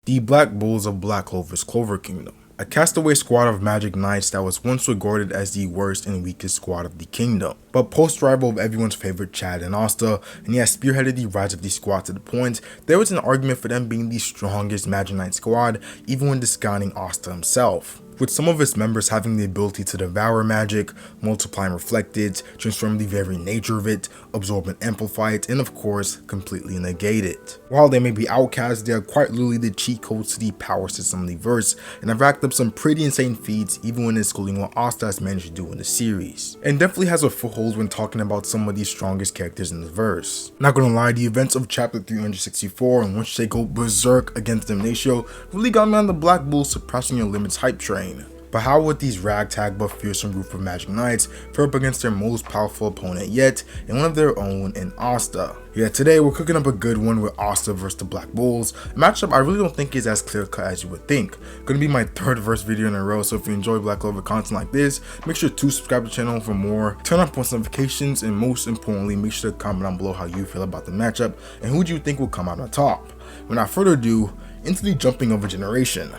The Black Bulls of Black Clover's Clover Kingdom. A castaway squad of magic knights that was once regarded as the worst and weakest squad of the kingdom, but post-rival of everyone's favorite Chad and Asta, and he has spearheaded the rise of the squad to the point there was an argument for them being the strongest magic knight squad, even when discounting Asta himself, with some of its members having the ability to devour magic, multiply and reflect it, transform the very nature of it, absorb and amplify it, and of course, completely negate it. While they may be outcasts, they are quite literally the cheat codes to the power system of the verse, and have racked up some pretty insane feats even when excluding what Asta has managed to do in the series, and definitely has a foothold when talking about some of the strongest characters in the verse. Not gonna lie, the events of chapter 364 in which they go berserk against Damnatio really got me on the Black Bull surpassing your limits hype train. But how would these ragtag but fearsome group of magic knights fare up against their most powerful opponent yet, and one of their own in Asta? Yeah, today we're cooking up a good one with Asta versus the Black Bulls, a matchup I really don't think is as clear cut as you would think. Gonna be my third verse video in a row, so if you enjoy Black Clover content like this, make sure to subscribe to the channel for more, turn on post notifications, and most importantly, make sure to comment down below how you feel about the matchup and who do you think will come out on top. Without further ado, into the jumping of a generation.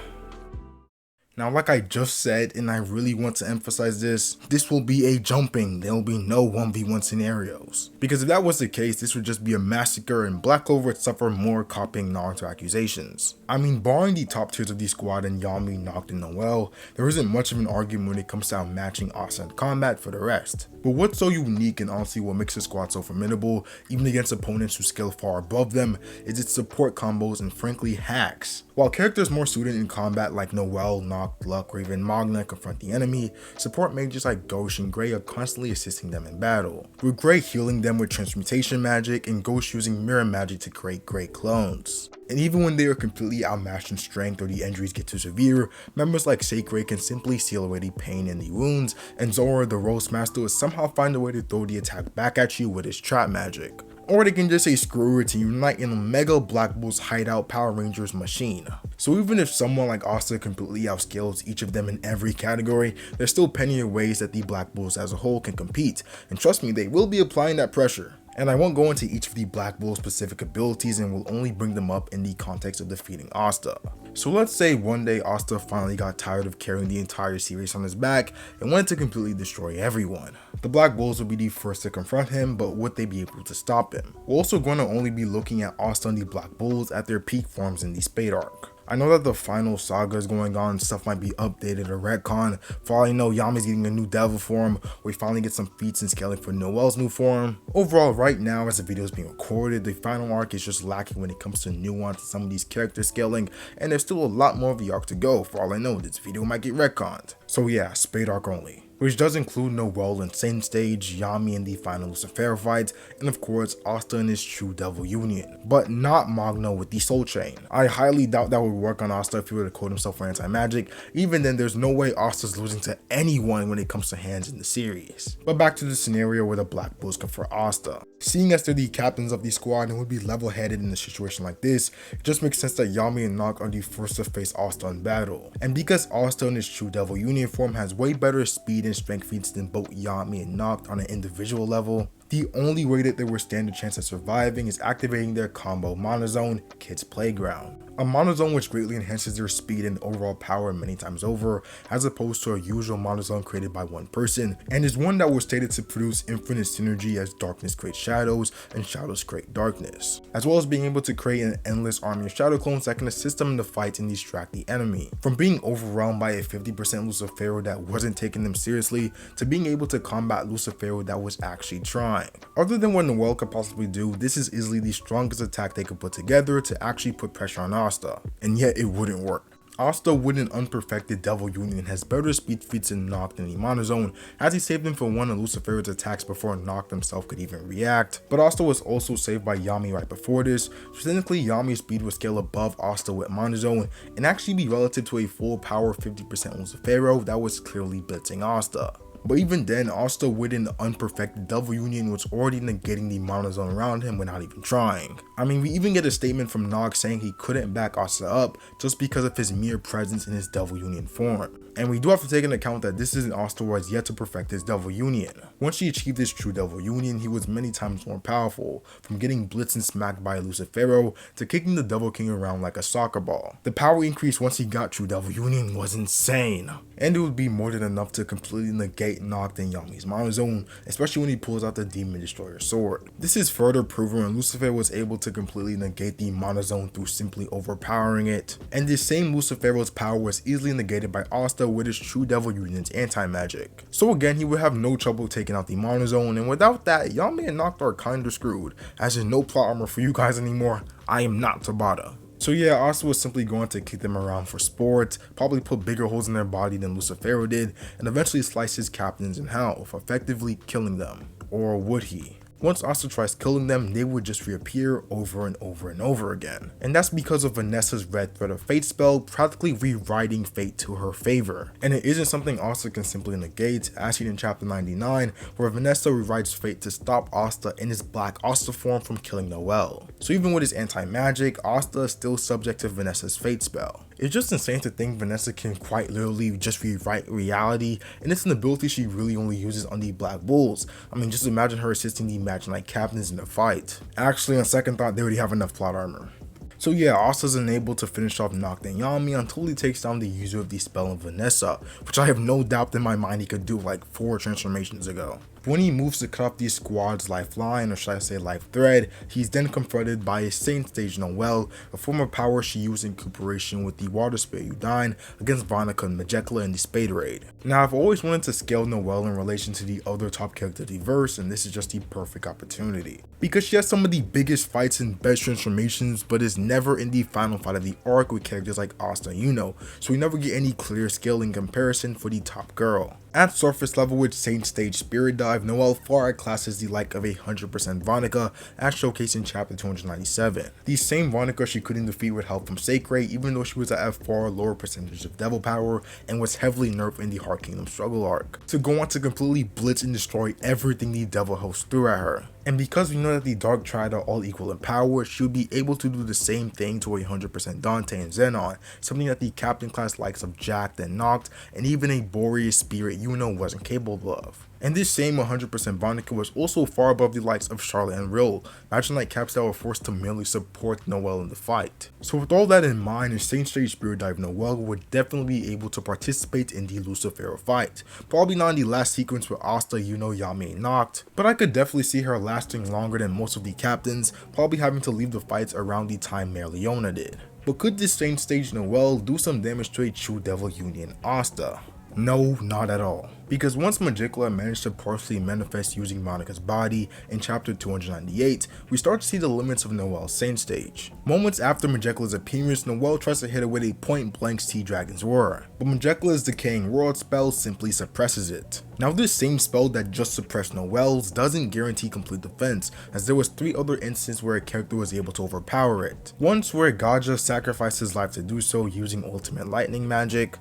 Now, like I just said, and I really want to emphasize this will be a jumping. There will be no 1v1 scenarios. Because if that was the case, this would just be a massacre and Black Clover would suffer more copying Naruto accusations. I mean, barring the top tiers of the squad and Yami, Noct, and Noel, there isn't much of an argument when it comes to outmatching Asta in combat for the rest. But what's so unique and honestly what makes the squad so formidable, even against opponents who scale far above them, is its support combos and frankly hacks. While characters more suited in combat like Noel, Noct, Luck, or even Magna confront the enemy, support mages like Ghost and Gray are constantly assisting them in battle, with Gray healing them with transmutation magic and Ghost using mirror magic to create Gray clones. And even when they are completely outmatched in strength or the injuries get too severe, members like Sacred can simply seal away the pain and the wounds, and Zora the Roast Master will somehow find a way to throw the attack back at you with his trap magic. Or they can just say screw it and unite in a mega Black Bulls hideout Power Rangers machine. So even if someone like Asta completely outscales each of them in every category, there's still plenty of ways that the Black Bulls as a whole can compete, and trust me, they will be applying that pressure. And I won't go into each of the Black Bull specific abilities and will only bring them up in the context of defeating Asta. So let's say one day Asta finally got tired of carrying the entire series on his back and wanted to completely destroy everyone. The Black Bulls will be the first to confront him, but would they be able to stop him? We're also going to only be looking at Asta and the Black Bulls at their peak forms in the Spade arc. I know that the final saga is going on, stuff might be updated or retcon. For all I know, Yami's getting a new devil form, we finally get some feats and scaling for Noel's new form. Overall, right now as the video is being recorded, the final arc is just lacking when it comes to nuance and some of these character scaling, and there's still a lot more of the arc to go. For all I know, this video might get retconned. So yeah, Spade arc only, which does include Noel and Same Stage, Yami in the final Lucifer fight, and of course Asta in his true devil union, but not Magna with the soul chain. I highly doubt that would work on Asta if he were to code himself for anti-magic. Even then, there's no way Asta's losing to anyone when it comes to hands in the series. But back to the scenario where the Black Bulls confront Asta. Seeing as they're the captains of the squad and would be level-headed in a situation like this, it just makes sense that Yami and Noct are the first to face Asta in battle. And because Asta in his true devil union form has way better speed and strength feats than both Yami and Noct on an individual level, the only way that they will stand a chance at surviving is activating their combo Monozone, Kids Playground. A monozone which greatly enhances their speed and overall power many times over, as opposed to a usual monozone created by one person, and is one that was stated to produce infinite synergy as darkness creates shadows and shadows create darkness, as well as being able to create an endless army of shadow clones that can assist them in the fight and distract the enemy. From being overwhelmed by a 50% Lucifero that wasn't taking them seriously, to being able to combat Lucifero that was actually trying. Other than what Noel could possibly do, this is easily the strongest attack they could put together to actually put pressure on Asta, and yet it wouldn't work. Asta with an unperfected devil union has better speed feats than Noct in the monozone, as he saved him from one of Lucifer's attacks before Noct himself could even react, but Asta was also saved by Yami right before this, so technically Yami's speed would scale above Asta with monozone and actually be relative to a full power 50% Lucifero that was clearly blitzing Asta. But even then, Asta with an unperfected devil union was already negating the monozone around him without even trying. I mean, we even get a statement from Noct saying he couldn't back Asta up just because of his mere presence in his devil union form. And we do have to take into account that this isn't Asta who has yet to perfect his devil union. Once he achieved his true devil union, he was many times more powerful, from getting blitzed and smacked by Lucifero to kicking the Devil King around like a soccer ball. The power increase once he got true devil union was insane, and it would be more than enough to completely negate Noct and Yami's monozone, especially when he pulls out the Demon Destroyer sword. This is further proven when Lucifer was able to completely negate the monozone through simply overpowering it, and this same Lucifero's power was easily negated by Asta with his true devil union's anti-magic. So again, he would have no trouble taking out the monozone, and without that, Yami and Noct are kinda screwed, as there's no plot armor for you guys anymore. I am not Tabata. So yeah, Asta was simply going to kick them around for sport, probably put bigger holes in their body than Lucifero did, and eventually slice his captains in half, effectively killing them. Or would he? Once Asta tries killing them, they would just reappear over and over and over again. And that's because of Vanessa's Red Thread of Fate spell practically rewriting fate to her favor. And it isn't something Asta can simply negate, as seen in chapter 99, where Vanessa rewrites fate to stop Asta in his black Asta form from killing Noelle. So even with his anti-magic, Asta is still subject to Vanessa's fate spell. It's just insane to think Vanessa can quite literally just rewrite reality, and it's an ability she really only uses on the Black Bulls. I mean, just imagine her assisting the Magic Knight captains in a fight. Actually, on second thought, they already have enough plot armor. So yeah, Asta's unable to finish off Noct and Yami until he takes down the user of the spell of Vanessa, which I have no doubt in my mind he could do like 4 transformations ago. When he moves to cut off the squad's lifeline, or should I say life thread, he's then confronted by his Saint Stage Noelle, a form of power she used in cooperation with the Water Spirit Udine against Vonica and Majekla in the Spade Raid. Now I've always wanted to scale Noelle in relation to the other top character of the verse, and this is just the perfect opportunity. Because she has some of the biggest fights and best transformations, but is never in the final fight of the arc with characters like Asta and Yuno, so we never get any clear scaling comparison for the top girl. At surface level with Saint Stage Spirit Dive, Noelle far outclasses the like of 100% Vonica, as showcased in chapter 297. The same Vonica she couldn't defeat with help from Sacred, even though she was at a far lower percentage of devil power and was heavily nerfed in the Heart Kingdom struggle arc, to go on to completely blitz and destroy everything the devil host threw at her. And because we know that the Dark Triad are all equal in power, she would be able to do the same thing to 100% Dante and Xenon, something that the Captain class likes of Jack and Noct, and even a Boreas Spirit Yuno wasn't capable of. And this same 100% Vonica was also far above the likes of Charlotte and Rill, Magic Knight caps that were forced to merely support Noelle in the fight. So with all that in mind, a Saint Stage Spirit Dive Noelle would definitely be able to participate in the Lucifero fight. Probably not in the last sequence with Asta, Yuno, Yami, and Noct, but I could definitely see her lasting longer than most of the captains, probably having to leave the fights around the time Mare Leona did. But could this Saint Stage Noelle do some damage to a true Devil Union Asta? No, not at all. Because once Majekla managed to partially manifest using Monica's body in chapter 298, we start to see the limits of Noelle's Saint Stage. Moments after Majekla's appearance, Noelle tries to hit her with a point-blank Sea Dragon's Roar, but Majekla's Decaying World spell simply suppresses it. Now this same spell that just suppressed Noelle's doesn't guarantee complete defense, as there was 3 other instances where a character was able to overpower it. Once where Gaja sacrificed his life to do so using ultimate lightning magic.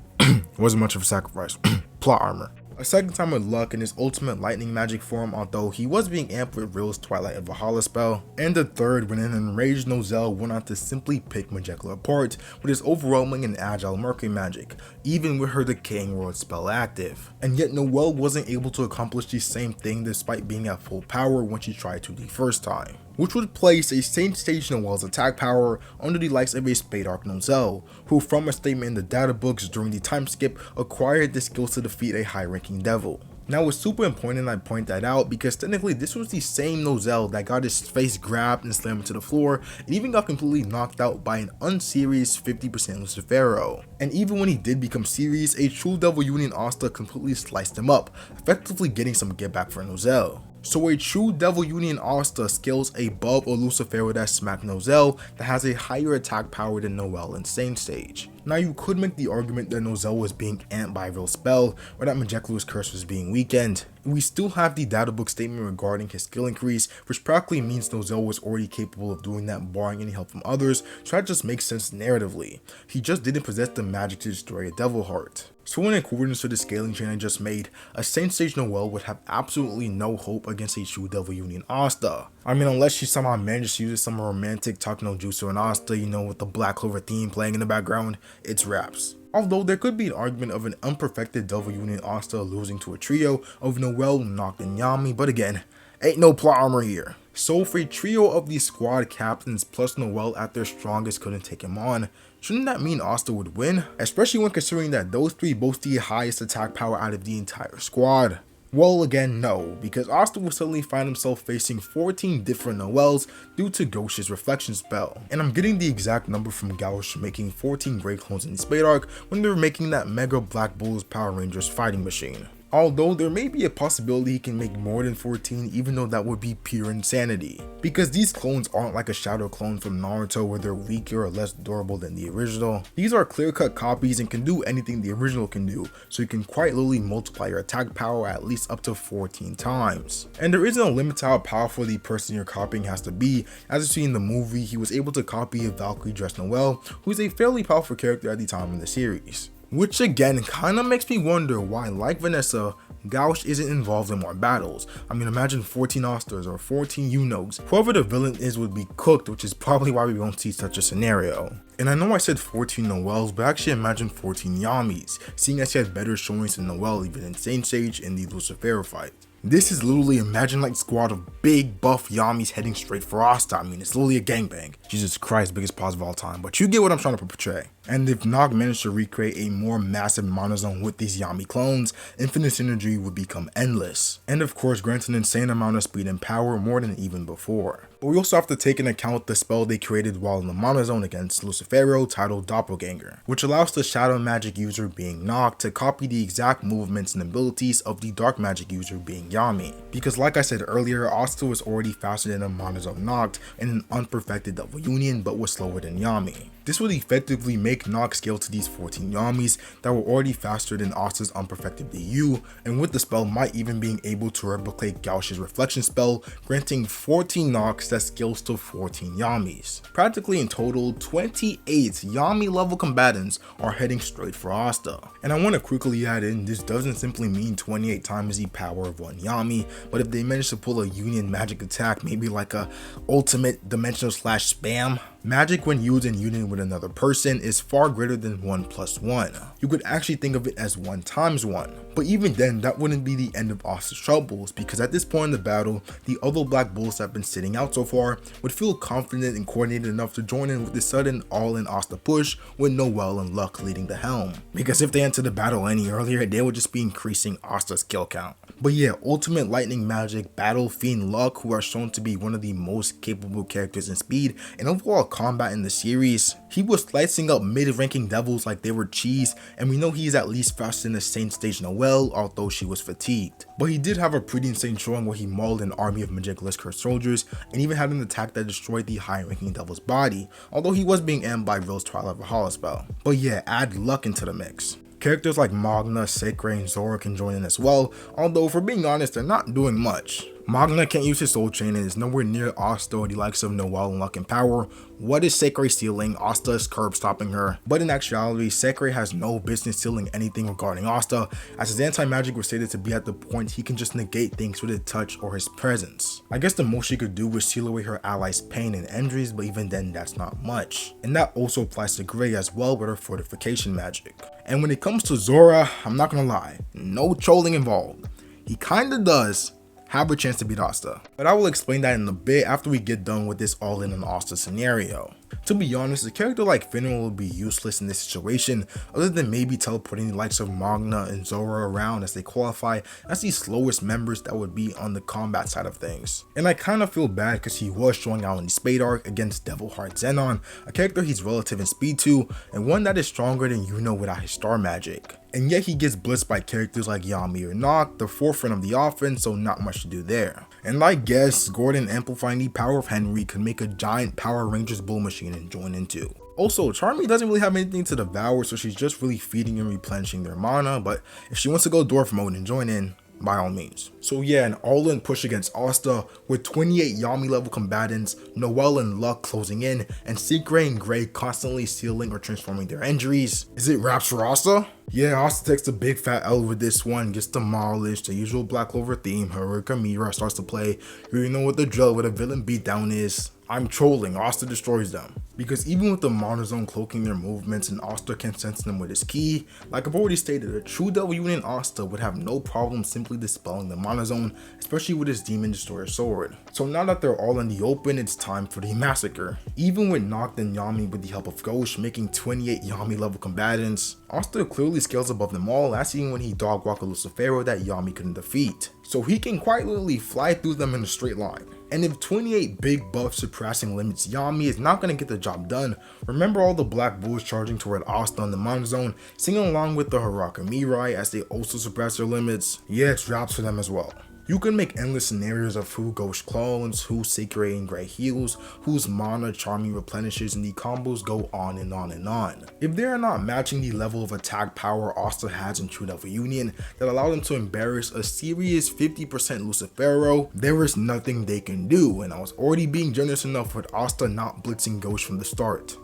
Wasn't much of a sacrifice. Plot armor. A second time with luck in his ultimate lightning magic form, although he was being amped with Rill's Twilight of Valhalla spell. And the third when an enraged Noelle went on to simply pick Majekla apart with his overwhelming and agile Mercury magic, even with her Decaying World spell active. And yet Noelle wasn't able to accomplish the same thing despite being at full power when she tried to the first time, which would place a Saint Stage Noelle's attack power under the likes of a Spade Arc Noelle, who from a statement in the data books during the time skip acquired the skills to defeat a high-ranking devil. Now it's super important I point that out because technically this was the same Noelle that got his face grabbed and slammed into the floor and even got completely knocked out by an unserious 50% Lucifero. And even when he did become serious, a true Devil Union Asta completely sliced him up, effectively getting some get back for Noelle. So a true Devil Union Asta scales above a Lucifero that smacked Noelle that has a higher attack power than Noelle in Saint Stage. Now you could make the argument that Noelle was being amped by a real spell, or that Majekla's curse was being weakened. We still have the databook statement regarding his skill increase, which practically means Noelle was already capable of doing that barring any help from others, so that just makes sense narratively. He just didn't possess the magic to destroy a devil heart. So in accordance to the scaling chain I just made, a Saint Stage Noelle would have absolutely no hope against a true Devil Union Asta. I mean, unless she somehow manages to use some romantic Takno Jutsu and Asta, you know, with the Black Clover theme playing in the background, it's wraps. Although there could be an argument of an unperfected Devil Union Asta losing to a trio of Noelle, Noct, and Yami, but again, ain't no plot armor here. So if a trio of these squad captains plus Noelle at their strongest couldn't take him on, shouldn't that mean Asta would win? Especially when considering that those three boast the highest attack power out of the entire squad. Well, again, no, because Asta will suddenly find himself facing 14 different Noelles due to Gauche's reflection spell. And I'm getting the exact number from Gauche making 14 Grey Clones in the Spade Arc when they were making that Mega Black Bulls Power Rangers fighting machine. Although there may be a possibility he can make more than 14, even though that would be pure insanity. Because these clones aren't like a shadow clone from Naruto where they're weaker or less durable than the original. These are clear-cut copies and can do anything the original can do, so you can quite literally multiply your attack power at least up to 14 times. And there isn't a limit to how powerful the person you're copying has to be. As you see in the movie, he was able to copy a Valkyrie dressed Noelle, who's a fairly powerful character at the time in the series. Which again kinda makes me wonder why, like Vanessa, Gauche isn't involved in more battles. I mean, imagine 14 Astas or 14 Unogs. Whoever the villain is would be cooked, which is probably why we won't see such a scenario. And I know I said 14 Noelles, but actually imagine 14 Yamis, seeing as he had better showings than Noelle even in Saint Sage in the Lucifero fight. This is literally imagine like squad of big buff Yamis heading straight for Asta. I mean, it's literally a gangbang. Jesus Christ, biggest pause of all time, but you get what I'm trying to portray. And if Noct managed to recreate a more massive monozone with these Yami clones, infinite synergy would become endless. And of course, grant an insane amount of speed and power, more than even before. But we also have to take into account the spell they created while in the monozone against Lucifero titled Doppelganger, which allows the shadow magic user being Noct to copy the exact movements and abilities of the dark magic user being Yami. Because like I said earlier, Asta was already faster than a monozone Noct and an unperfected Devil Union, but was slower than Yami. This would effectively make Noct scale to these 14 Yamis that were already faster than Asta's unperfected DU, and with the spell might even being able to replicate Gauche's reflection spell, granting 14 Nocts that scales to 14 Yamis. Practically in total, 28 Yami level combatants are heading straight for Asta. And I want to quickly add in, this doesn't simply mean 28 times the power of one Yami, but if they manage to pull a Union magic attack, maybe like a ultimate dimensional slash spam, magic when used in union with another person is far greater than 1 + 1. You could actually think of it as 1 × 1. But even then, that wouldn't be the end of Asta's troubles, because at this point in the battle, the other Black Bulls that have been sitting out so far would feel confident and coordinated enough to join in with the sudden all-in Asta push with Noelle and Luck leading the helm. Because if they entered the battle any earlier, they would just be increasing Asta's kill count. But yeah, Ultimate Lightning Magic, Battle Fiend Luck, who are shown to be one of the most capable characters in speed and overall combat in the series, he was slicing up mid-ranking devils like they were cheese, and we know he's at least faster than the Saint Stage Noelle, although she was fatigued. But he did have a pretty insane showing where he mauled an army of Magicless Cursed soldiers and even had an attack that destroyed the high-ranking devil's body, although he was being aimed by Rill's Twilight Valhalla spell. But yeah, add Luck into the mix. Characters like Magna, Sacre, and Zora can join in as well, although if we're being honest, they're not doing much. Magna can't use his soul chain and is nowhere near Asta or the likes of Noelle and Luck in power. What is Sacre stealing? Asta is curb stopping her. But in actuality, Sacre has no business stealing anything regarding Asta, as his anti-magic was stated to be at the point he can just negate things with a touch or his presence. I guess the most she could do was seal away her allies' pain and injuries, but even then that's not much. And that also applies to Grey as well with her fortification magic. And when it comes to Zora, I'm not gonna lie, no trolling involved. He kinda does have a chance to beat Asta, but I will explain that in a bit after we get done with this all-in on Asta scenario. To be honest, a character like Finral would be useless in this situation, other than maybe teleporting the likes of Magna and Zora around as they qualify as the slowest members that would be on the combat side of things. And I kind of feel bad because he was showing out in the Spade Arc against Devil Heart Zenon, a character he's relative in speed to, and one that is stronger than Yuno without his star magic. And yet he gets blitzed by characters like Yami or Noct, the forefront of the offense, so not much to do there. And I guess Gordon amplifying the power of Henry could make a giant Power Rangers bull machine and join into. Also, Charmy doesn't really have anything to devour, so she's just really feeding and replenishing their mana, but if she wants to go dwarf mode and join in, by all means. So yeah, an all-in push against Asta with 28 Yami level combatants, Noelle and Luck closing in, and Secret and Grey constantly sealing or transforming their injuries. Is it wraps for Asta? Yeah, Asta takes a big fat L with this one, gets demolished, the usual Black Clover theme, Haruka Mira starts to play, you know what the drill with a villain beatdown is. I'm trolling, Asta destroys them. Because even with the Monozone cloaking their movements and Asta can sense them with his ki, like I've already stated, a true Devil Union Asta would have no problem simply dispelling the Monozone, especially with his Demon Destroyer sword. So now that they're all in the open, it's time for the massacre. Even with Noct and Yami with the help of Ghost, making 28 Yami level combatants, Asta clearly scales above them all, as seen when he dog walked a Lucifero that Yami couldn't defeat. So he can quite literally fly through them in a straight line. And if 28 big buff surpassing limits Yami is not going to get the job done, remember all the Black Bulls charging toward Asta in the Monozone, singing along with the Haraka Mirai as they also surpass their limits? Yeah, it's drops for them as well. You can make endless scenarios of who Ghost clones, who Sacred and Gray heals, whose mana Charming replenishes, and the combos go on and on and on. If they are not matching the level of attack power Asta has in True Devil Union that allowed them to embarrass a serious 50% Lucifero, there is nothing they can do, and I was already being generous enough with Asta not blitzing Ghost from the start.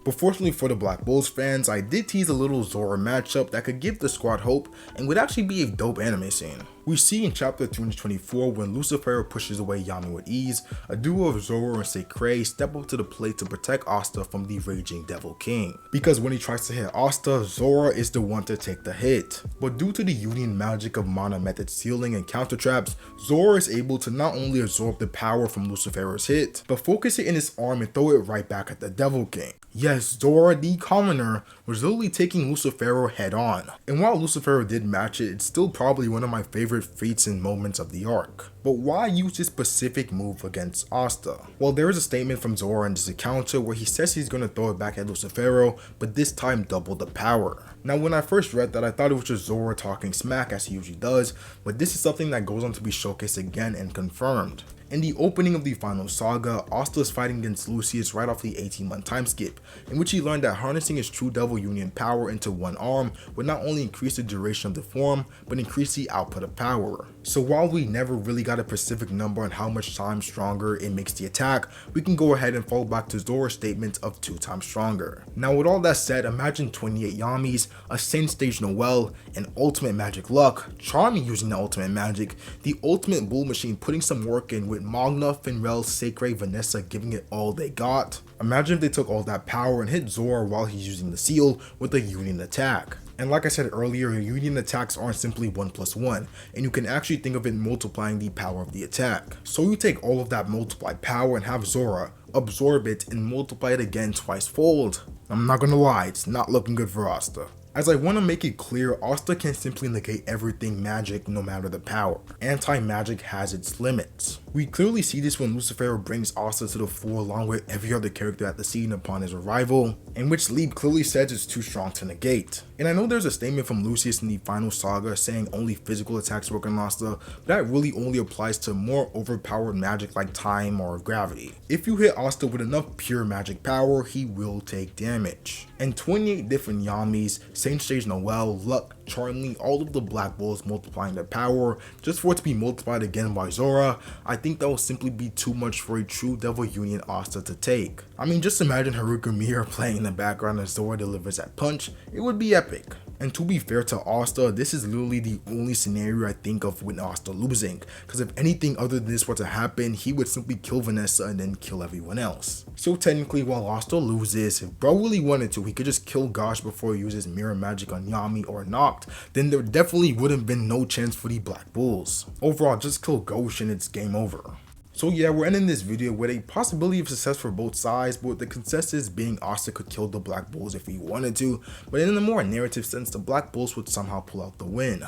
But fortunately for the Black Bulls fans, I did tease a little Zora matchup that could give the squad hope and would actually be a dope anime scene. We see in chapter 324 when Lucifero pushes away Yami with ease, a duo of Zoro and Sacred step up to the plate to protect Asta from the raging Devil King. Because when he tries to hit Asta, Zora is the one to take the hit. But due to the Union magic of mana method sealing and counter traps, Zora is able to not only absorb the power from Lucifero's hit, but focus it in his arm and throw it right back at the Devil King. Yes, Zora, the commoner, was literally taking Lucifero head on. And while Lucifero did match it, it's still probably one of my favorite feats and moments of the arc. But why use this specific move against Asta? Well, there is a statement from Zora in this encounter where he says he's going to throw it back at Lucifero, but this time double the power. Now when I first read that, I thought it was just Zora talking smack as he usually does, but this is something that goes on to be showcased again and confirmed. In the opening of the final saga, Asta is fighting against Lucius right off the 18-month time skip, in which he learned that harnessing his True Devil Union power into one arm would not only increase the duration of the form, but increase the output of power. So while we never really got a specific number on how much times stronger it makes the attack, we can go ahead and fall back to Zora's statement of 2 times stronger. Now with all that said, imagine 28 Yamis, a Saint Stage Noelle, and Ultimate Magic Luck, Charming using the Ultimate Magic, the Ultimate Bull Machine putting some work in with Magna, Finrel, Sacred, Vanessa giving it all they got. Imagine if they took all that power and hit Zora while he's using the seal with a Union attack. And like I said earlier, Union attacks aren't simply 1+1, and you can actually think of it multiplying the power of the attack. So you take all of that multiplied power and have Zora absorb it and multiply it again twice-fold. I'm not gonna lie, it's not looking good for Asta. As I want to make it clear, Asta can simply negate everything magic no matter the power. Anti-magic has its limits. We clearly see this when Lucifero brings Asta to the fore along with every other character at the scene upon his arrival, in which Leap clearly says it's too strong to negate. And I know there's a statement from Lucius in the final saga saying only physical attacks work on Asta, but that really only applies to more overpowered magic like time or gravity. If you hit Asta with enough pure magic power, he will take damage. And 28 different Yamis, Saint Stage Noelle, Luck, Charlie, all of the Black Bulls multiplying their power, just for it to be multiplied again by Zora, I think that will simply be too much for a True Devil Union Asta to take. I mean, just imagine Haruka Miura playing in the background as Zora delivers that punch, it would be epic. And to be fair to Asta, this is literally the only scenario I think of with Asta losing, because if anything other than this were to happen, he would simply kill Vanessa and then kill everyone else. So technically, while Asta loses, if bro really wanted to, he could just kill Gosh before he uses mirror magic on Yami or Noct, then there definitely would have been no chance for the Black Bulls. Overall, just kill Ghosh and it's game over. So yeah, we're ending this video with a possibility of success for both sides, but the consensus being Asta could kill the Black Bulls if he wanted to, but in a more narrative sense, the Black Bulls would somehow pull out the win.